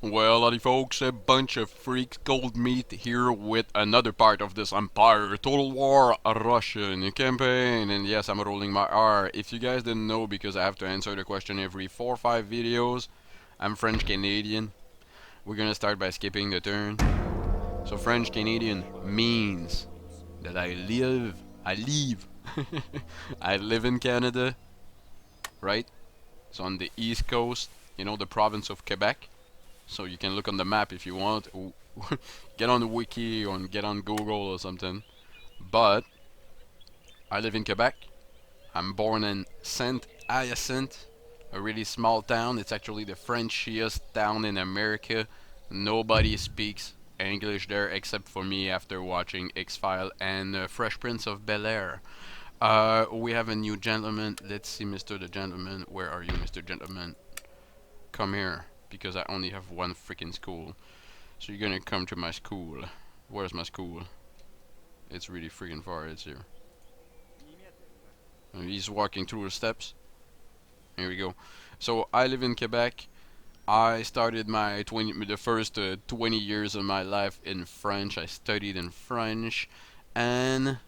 Well, howdy folks, a bunch of freaks, ColdMeat here with another part of this Empire Total War Russian campaign. And yes, I'm rolling my R. If you guys didn't know, because I have to answer the question every 4 or 5 videos, I'm French Canadian. We're gonna start by skipping the turn. So French Canadian means that I live in Canada, right? So on the east coast, you know, the province of Quebec. So you can look on the map if you want. Get on the wiki or get on Google or something. But I live in Quebec. I'm born in Saint Hyacinthe, a really small town. It's actually the Frenchiest town in America. Nobody speaks English there except for me after watching X-Files and Fresh Prince of Bel-Air. We have a new gentleman. Let's see, Mr. the Gentleman. Where are you, Mr. Gentleman? Come here, because I only have one freaking school. So you're gonna come to my school. Where's my school? It's really freaking far, it's here. He's walking through the steps. Here we go. So I live in Quebec. I started the first 20 years of my life in French. I studied in French. And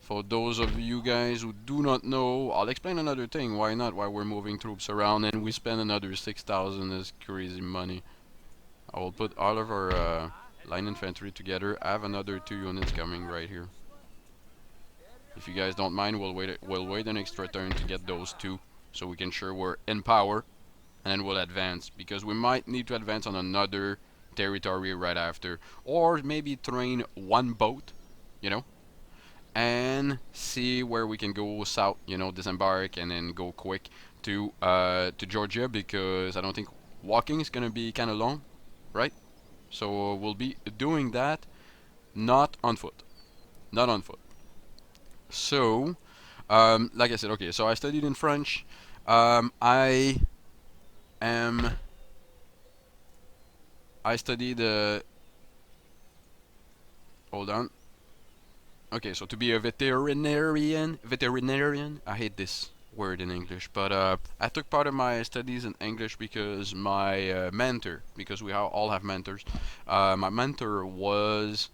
for those of you guys who do not know, I'll explain another thing. Why not? Why we're moving troops around and we spend another 6,000 is crazy money. I will put all of our line infantry together. I have another 2 units coming right here. If you guys don't mind, we'll wait an extra turn to get those 2, so we can sure we're in power, and then we'll advance, because we might need to advance on another territory right after, or maybe train one boat, you know, and see where we can go south, you know, disembark and then go quick to Georgia, because I don't think walking is gonna be kind of long, right? So we'll be doing that, not on foot, not on foot. So, like I said, okay. So I studied in French. I am. I studied. Hold on. Okay, so to be a veterinarian. I hate this word in English, but I took part of my studies in English because my mentor, because we all have mentors. My mentor was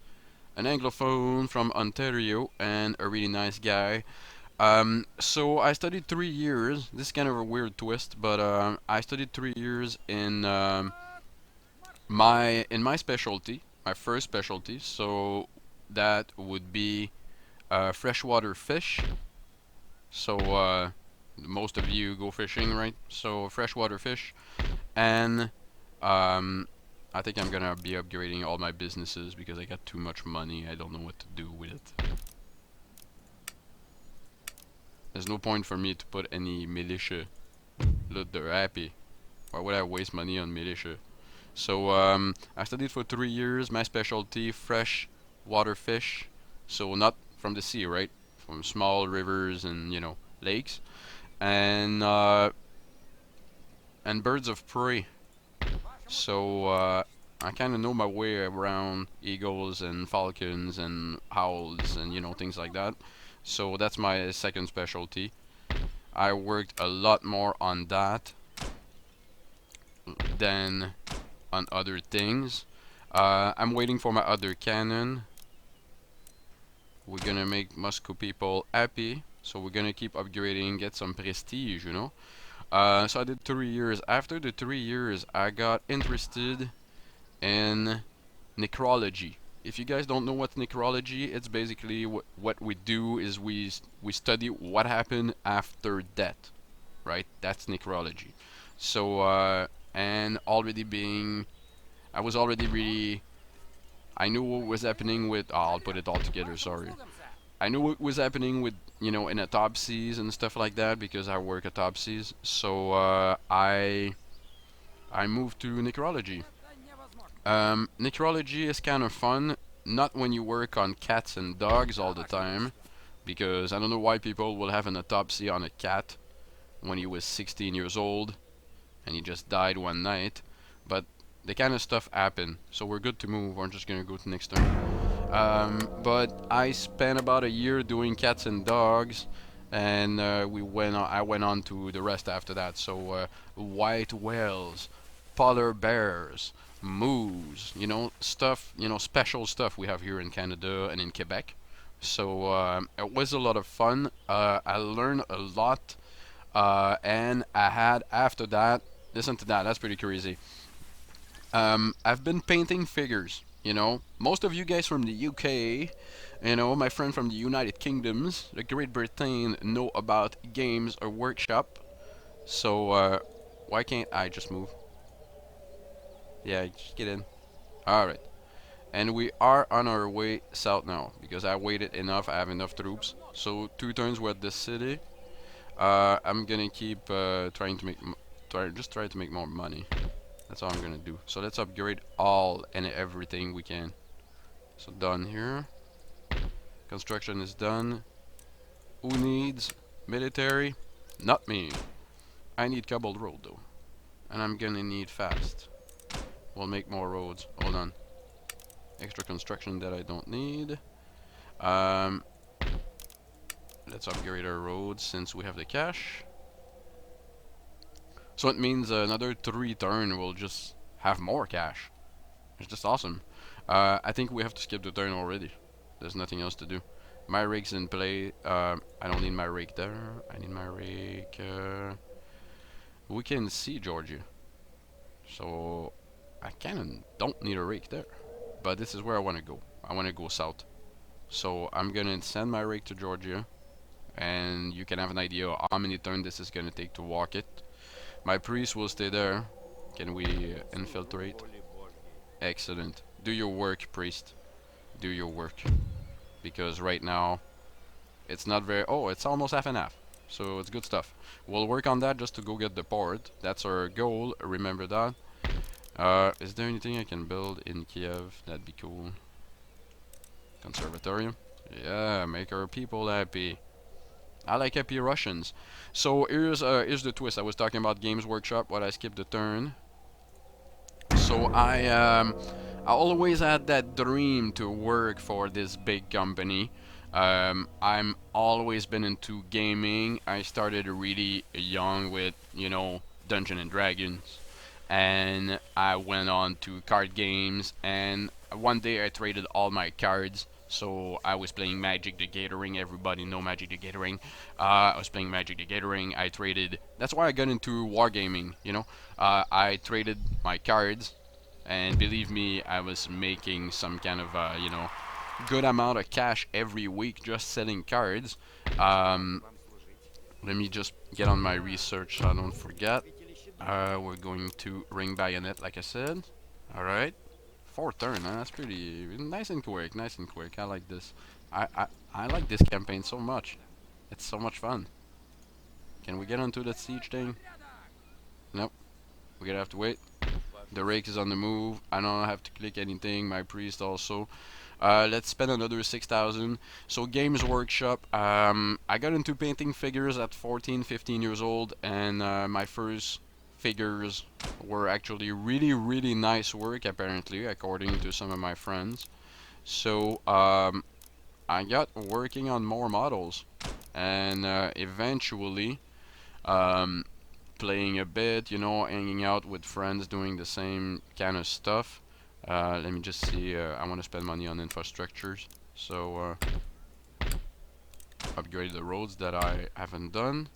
an Anglophone from Ontario and a really nice guy. So I studied 3 years. This is kind of a weird twist, but I studied 3 years in my specialty, my first specialty. So that would be freshwater fish. So most of you go fishing, right? So freshwater fish, and um, I think I'm gonna be upgrading all my businesses because I got too much money. I don't know what to do with it. There's no point for me to put any militia. Look, they're happy. Why would I waste money on militia? So I studied for 3 years. My specialty, fresh water fish. So not from the sea, right? From small rivers and lakes, and birds of prey. So I kind of know my way around eagles and falcons and owls and things like that. So that's my second specialty. I worked a lot more on that than on other things. I'm waiting for my other cannon. We're gonna make Moscow people happy, so we're gonna keep upgrading, get some prestige, So I did 3 years. After the 3 years, I got interested in necrology. If you guys don't know what's necrology, it's basically what we do is we study what happened after death, right? That's necrology. So and already being, I was already really, I knew what was happening with. Oh, I'll put it all together. Sorry. I knew what was happening with in autopsies and stuff like that because I work autopsies. So I moved to necrology. Necrology is kind of fun, not when you work on cats and dogs all the time, because I don't know why people will have an autopsy on a cat when he was 16 years old and he just died one night, but the kind of stuff happen, so we're good to move. We're just gonna go to next turn. But I spent about a year doing cats and dogs, and I went on to the rest after that. So white whales. polar bears, moose, stuff, special stuff we have here in Canada and in Quebec. So it was a lot of fun. I learned a lot, and I had after that. Listen to that. That's pretty crazy. I've been painting figures. Most of you guys from the UK, my friend from the United Kingdoms, the Great Britain, know about games or workshop. So why can't I just move? Yeah, just get in. All right. And we are on our way south now because I waited enough. I have enough troops. So 2 turns with this city. I'm gonna keep trying to make try to make more money. That's all I'm gonna do. So let's upgrade all and everything we can. So done here. Construction is done. Who needs military? Not me. I need cobbled road though, and I'm gonna need fast. We'll make more roads. Hold on. Extra construction that I don't need. Um, let's upgrade our roads since we have the cash. So it means another 3 turn we'll just have more cash. It's just awesome. I think we have to skip the turn already. There's nothing else to do. My rake's in play. I don't need my rake there. I need my rake. We can see Georgia. So I kinda don't need a rake there. But this is where I wanna go. I wanna go south. So I'm gonna send my rake to Georgia. And you can have an idea of how many turns this is gonna take to walk it. My priest will stay there. Can we infiltrate? Excellent. Do your work, priest. Do your work. Because right now, it's not very... Oh, it's almost half and half. So it's good stuff. We'll work on that just to go get the port. That's our goal. Remember that. Is there anything I can build in Kiev? That'd be cool. Conservatorium. Yeah, make our people happy. I like happy Russians. So here's the twist. I was talking about Games Workshop, but I skipped the turn. So I always had that dream to work for this big company. I'm always been into gaming. I started really young with Dungeons and Dragons, and I went on to card games. And one day I traded all my cards. So I was playing Magic the Gathering. Everybody know Magic the Gathering. I was playing Magic the Gathering. I traded. That's why I got into wargaming. I traded my cards, and believe me, I was making some kind of good amount of cash every week just selling cards. Let me just get on my research so I don't forget. We're going to ring bayonet, like I said. All right. 4 turn, huh? That's pretty nice and quick. Nice and quick. I like this. I like this campaign so much. It's so much fun. Can we get onto that siege thing? Nope. We're gonna have to wait. The rake is on the move. I don't have to click anything. My priest also. Let's spend another 6,000. So Games Workshop. I got into painting figures at 14, 15 years old, and my first figures were actually really, really nice work, apparently, according to some of my friends. So I got working on more models, and eventually playing a bit, hanging out with friends, doing the same kind of stuff. Let me just see. I want to spend money on infrastructures, so upgrade the roads that I haven't done,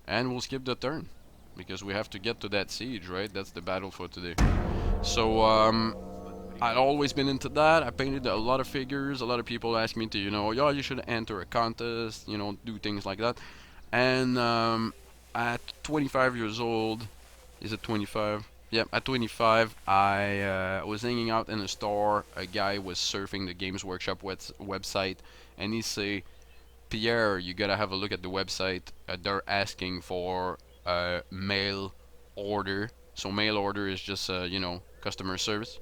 and we'll skip the turn because we have to get to that siege, right? That's the battle for today. So I'd always been into that. I painted a lot of figures. A lot of people ask me to, yeah, you should enter a contest, do things like that. And at 25 years old, is it 25? Yeah, at 25, I was hanging out in a store. A guy was surfing the Games Workshop website, and he say, Pierre, you gotta have a look at the website. They're asking for mail order. So mail order is just customer service,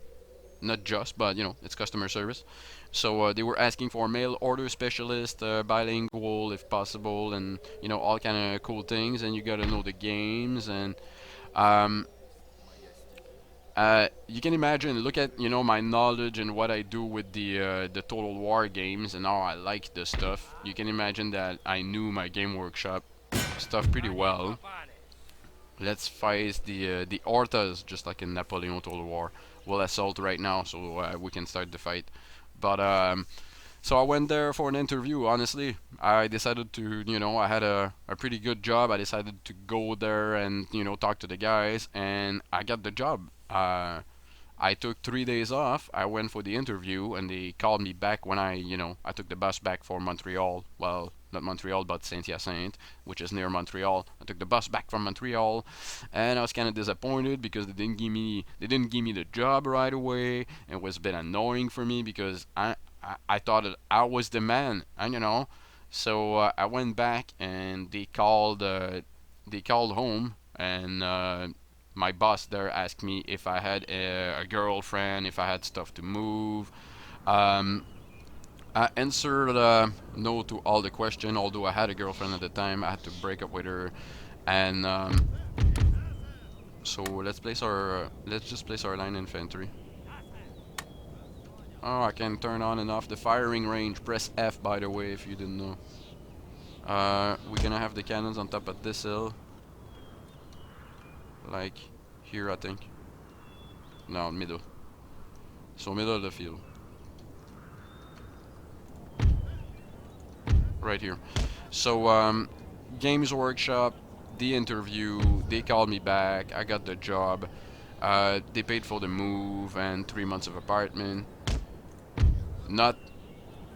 not just, but it's customer service. So they were asking for mail order specialist, bilingual if possible, and all kind of cool things. And you gotta know the games, and um, you can imagine. Look at my knowledge and what I do with the Total War games and how I like the stuff. You can imagine that I knew my Game Workshop stuff pretty well. Let's face the Hortas, just like in Napoleon Total War. We'll assault right now, so we can start the fight. But so I went there for an interview. Honestly, I decided to, I had a pretty good job. I decided to go there and talk to the guys, and I got the job. I took 3 days off. I went for the interview, and they called me back when I took the bus back for Montreal. Well, not Montreal, but Saint-Hyacinthe, which is near Montreal. I took the bus back from Montreal, and I was kind of disappointed because they didn't give me the job right away. It was a bit annoying for me because I thought that I was the man, and so I went back and they called home, and my boss there asked me if I had a girlfriend, if I had stuff to move. Um, I answered no to all the question. Although I had a girlfriend at the time, I had to break up with her, and so let's just place our line infantry. Oh, I can turn on and off the firing range. Press F, by the way, if you didn't know. We're gonna have the cannons on top of this hill, like here, I think. No, middle. So middle of the field, right here. So Games Workshop, the interview, they called me back. I got the job. They paid for the move and 3 months of apartment. Not,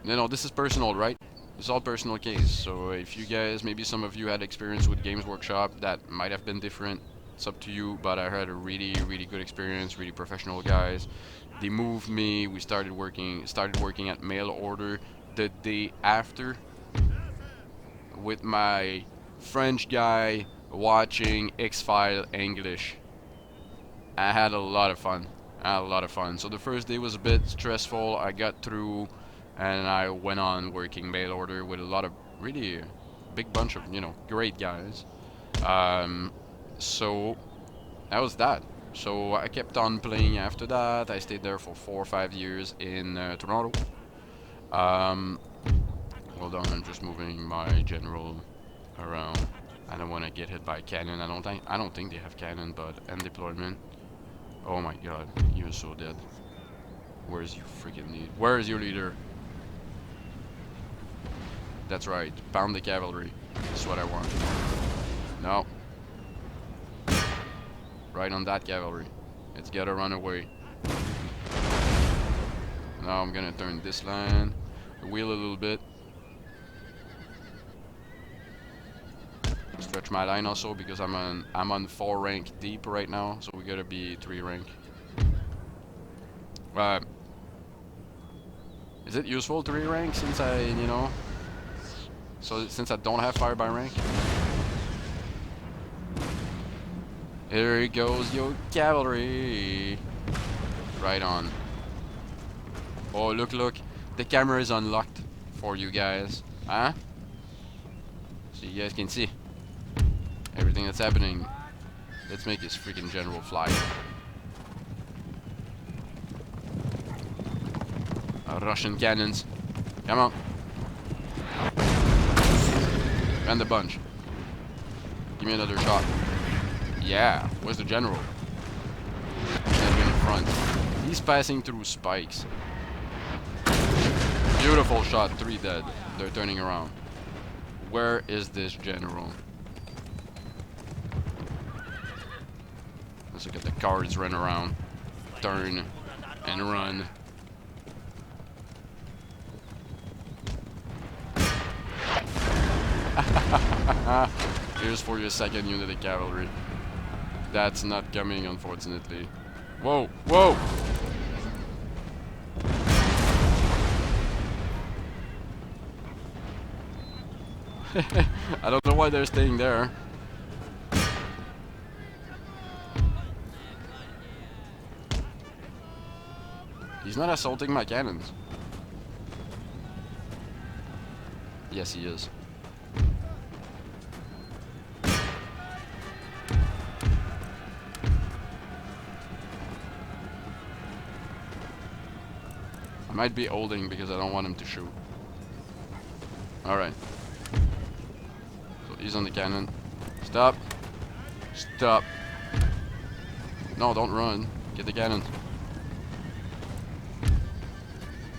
this is personal, right? It's all personal case. So if you guys, maybe some of you had experience with Games Workshop, that might have been different. It's up to you. But I had a really, really good experience. Really professional guys. They moved me. We started working at mail order the day after with my French guy watching X-File English. I had a lot of fun. So the first day was a bit stressful. I got through, and I went on working mail order with a lot of really big bunch of great guys. So that was that. So I kept on playing after that. I stayed there for 4 or 5 years in Toronto. Um, Hold on, I'm just moving my general around. I don't want to get hit by a cannon. I don't think they have cannon, but end deployment. Oh my god, you're so dead. Where's your freaking lead? Where is your leader? That's right. Pound the cavalry. That's what I want. No. Right on that cavalry. It's gotta run away. Now I'm gonna turn this line. Wheel a little bit. Stretch my line also because I'm on 4 rank deep right now, so we gotta be 3 rank. Is it useful 3 rank since since I don't have fire by rank? Here goes your cavalry. Right on. Oh, look. The camera is unlocked for you guys. Huh? So you guys can see everything that's happening. Let's make this freaking general fly. Russian cannons. Come on. And the bunch. Give me another shot. Yeah. Where's the general? In front. He's passing through spikes. Beautiful shot. 3 dead. They're turning around. Where is this general? Let's look at the cards run around. Turn and run. Here's for your 2nd unit of cavalry. That's not coming, unfortunately. Whoa! I don't know why they're staying there. He's not assaulting my cannons. Yes, he is. I might be holding because I don't want him to shoot. Alright. So he's on the cannon. Stop. Stop. No, don't run. Get the cannons.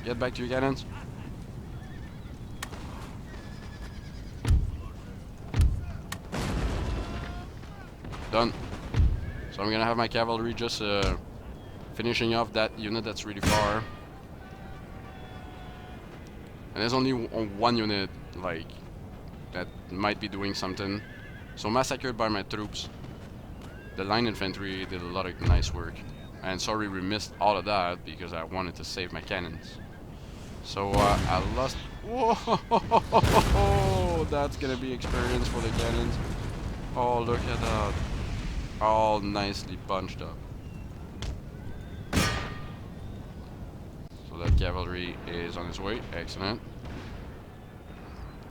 Get back to your cannons. Done. So I'm gonna have my cavalry just finishing off that unit that's really far. And there's only one unit, like, that might be doing something. So massacred by my troops. The line infantry did a lot of nice work. And sorry we missed all of that because I wanted to save my cannons. So I lost. Whoa! That's gonna be experience for the cannons. Oh, look at that. All nicely bunched up. So that cavalry is on its way. Excellent.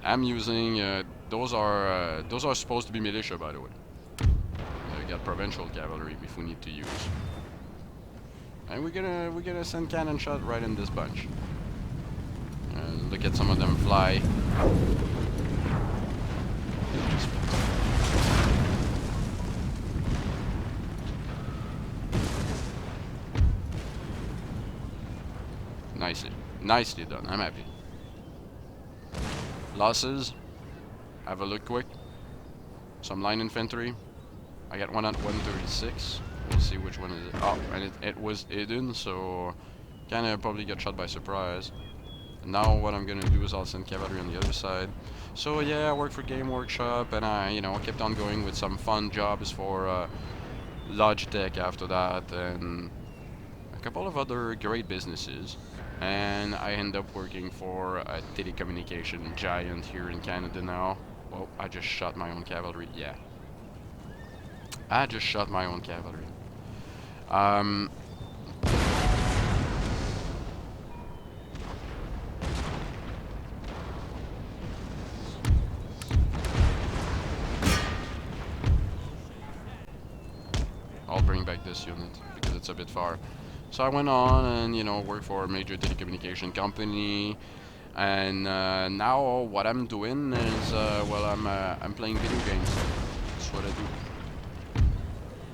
I'm using those are supposed to be militia, by the way. We got provincial cavalry if we need to use. And we're gonna send cannon shot right in this bunch. Look at some of them fly. Nicely done. I'm happy. Losses. Have a look quick. Some line infantry. I got one at 136. We'll see which one is it. Oh, and it was hidden, so kinda probably got shot by surprise. And now what I'm gonna do is I'll send cavalry on the other side. So yeah, I worked for Game Workshop, and I, kept on going with some fun jobs for Logitech after that, and a couple of other great businesses. And I end up working for a telecommunication giant here in Canada now. Well, I just shot my own cavalry. Yeah. I just shot my own cavalry. I'll bring back this unit because it's a bit far. So I went on and worked for a major telecommunication company, and now what I'm doing is well, I'm playing video games. That's what I do.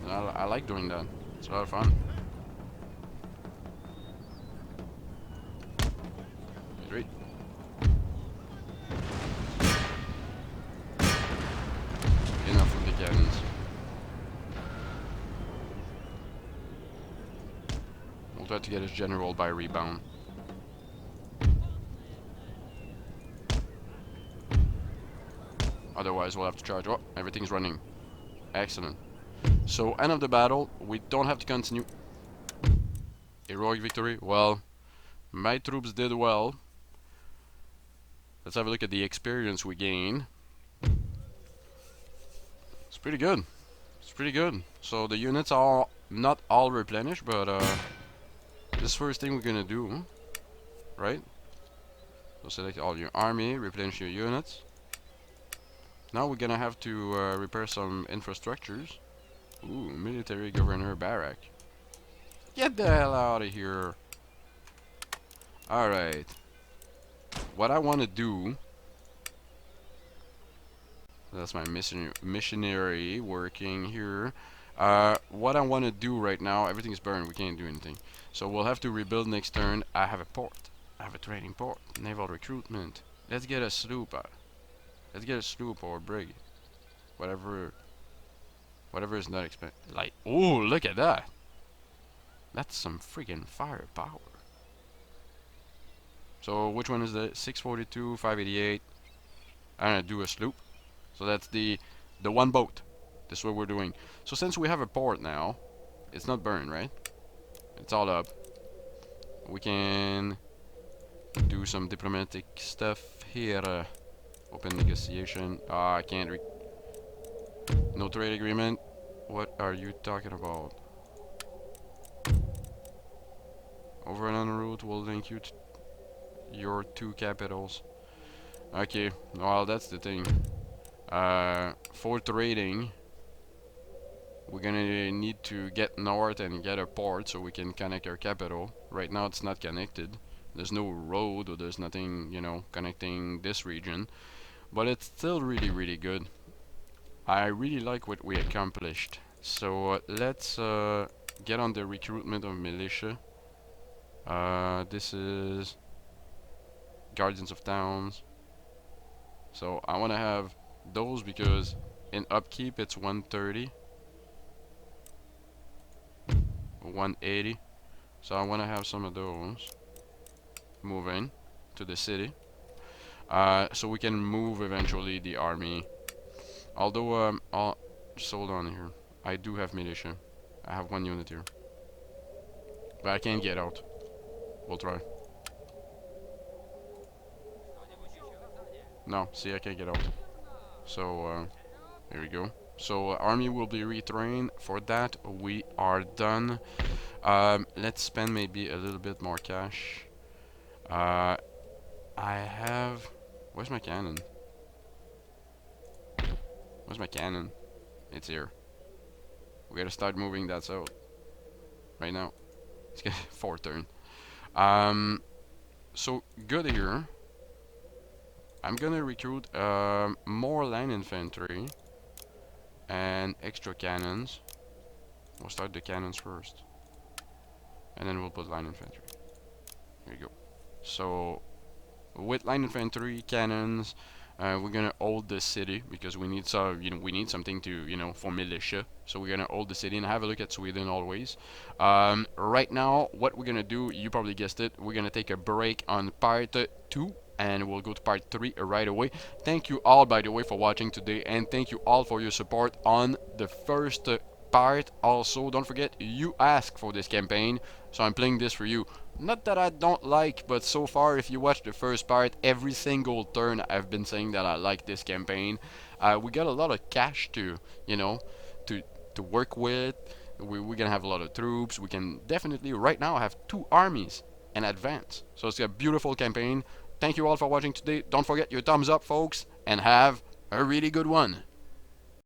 And I like doing that. It's a lot of fun. Great. Enough with the cannons. We'll try to get his general by rebound. Otherwise, we'll have to charge. Oh, everything's running. Excellent. So, end of the battle. We don't have to continue. Heroic victory. Well, my troops did well. Let's have a look at the experience we gained. It's pretty good. It's pretty good. So, the units are not all replenished, but this first thing we're gonna do, right? So, select all your army, replenish your units. Now we're gonna have to repair some infrastructures. Ooh, military governor barrack. Get the hell out of here. Alright. What I want to do... That's my missionary working here. What I want to do right now... Everything's burned. We can't do anything. So we'll have to rebuild next turn. I have a port. I have a trading port. Naval recruitment. Let's get a sloop out. Let's get a sloop or a brig. Whatever is not expensive. Like, oh, look at that. That's some freaking firepower. So, which one is the 642, 588? I'm gonna do a sloop. So that's the one boat. This is what we're doing. So since we have a port now, it's not burned, right? It's all up. We can do some diplomatic stuff here. Open negotiation. Ah, I can't no trade agreement. What are you talking about? Over and on route will link you to your two capitals. Okay, well that's the thing. For trading, we're gonna need to get north and get a port so we can connect our capital. Right now it's not connected. There's no road or there's nothing, connecting this region. But it's still really, really good. I really like what we accomplished. So let's get on the recruitment of militia. This is Guardians of Towns. So I want to have those because in upkeep it's 130, 180. So I want to have some of those moving to the city. So we can move eventually the army. Although I'll just hold on here. I do have militia. I have one unit here, but I can't get out. We'll try. No, see, I can't get out. So here we go. So army will be retrained. For that, we are done. Let's spend maybe a little bit more cash. I have. Where's my cannon? Where's my cannon? It's here. We gotta start moving that out right now. Let's get 4 turn. So good here. I'm gonna recruit more line infantry and extra cannons. We'll start the cannons first, and then we'll put line infantry. Here you go. So with line infantry, cannons, we're gonna hold the city because we need some, we need something to, for militia. So we're gonna hold the city and have a look at Sweden always. Right now, what we're gonna do, you probably guessed it, we're gonna take a break on part 2. And we'll go to part 3 right away. Thank you all, by the way, for watching today, and thank you all for your support on the first part. Also, don't forget, you asked for this campaign, so I'm playing this for you. Not that I don't like, but so far, if you watch the first part, every single turn I've been saying that I like this campaign. We got a lot of cash to, to to work with. We're gonna have a lot of troops. We can definitely right now have 2 armies and advance. So it's a beautiful campaign. Thank you all for watching today. Don't forget your thumbs up, folks, and have a really good one.